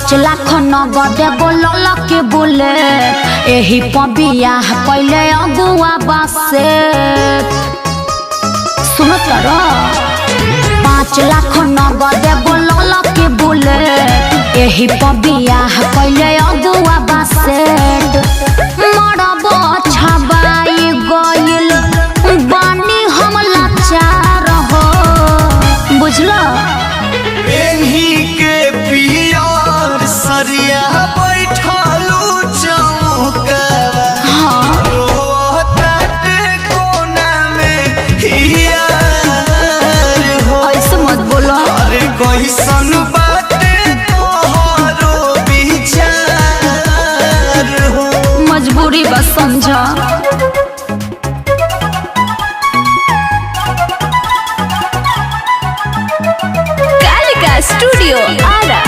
5 लाख नगद बोलल के बोले एही पबिया पहले अगुआ बासे सुनो तरो 5 लाख नगद बोलल के बोले एही पबिया पहले अगुआ बासे मरब छबाई गइल बानी हम लाचार हो बुझलो सरिया बैठलू चौका कोना में ऐसे मत बोलो अरे कैसन बाटे तोहरो विचार हो मजबूरी बस समझा कालिका स्टूडियो आरा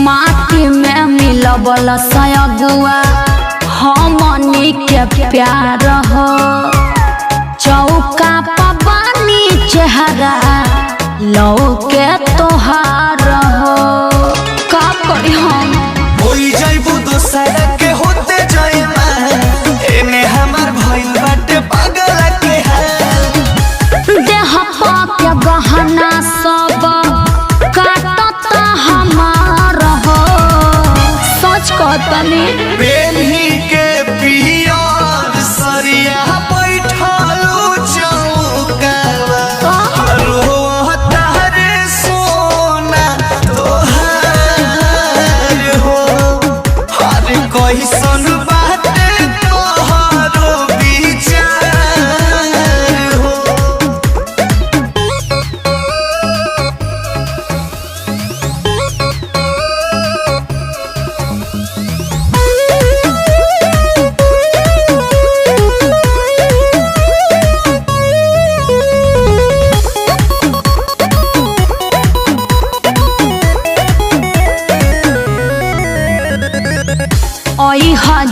माटी में मिलबल सयगुआ हमनी के प्यार हो चौका पबानी चेहरा लौके तोहार हो का करी हम होई जाइबू दोसर के होते जाइमा एने हमार भइल बाटे पागल के हाल देह पाके गहना सब काटता हमार हो सच कहतनी बेनी के पियर सरिया बैठलू चौकावा रोता रे सोना तोहार हो हर कैसन बाटे तोहरो विचार हो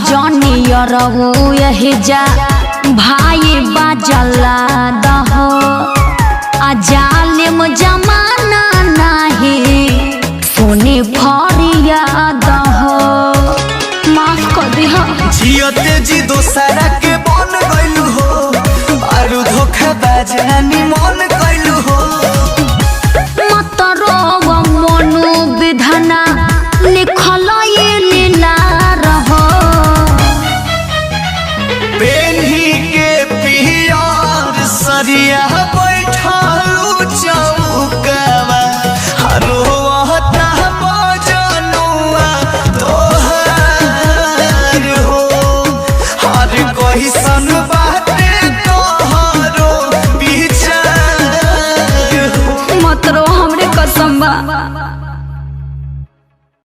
जनियर यही जा भाई बाजला दहो आ जालिम जमाना नहीं सुनी फरिया दहो माफ कर दिह जियते जी दोसरा के बन गइलू हो आरु धोखाबाज रानी मन गइलू हो मत रोग मनु विधना लिखल ये लीला रहो बेनी के पियर सरिया बैठलू चौकावा रोता बजनुआ तोहार हो हर कैसन बाटे तोहरो विचार हो मत रो हमरे कसम बा।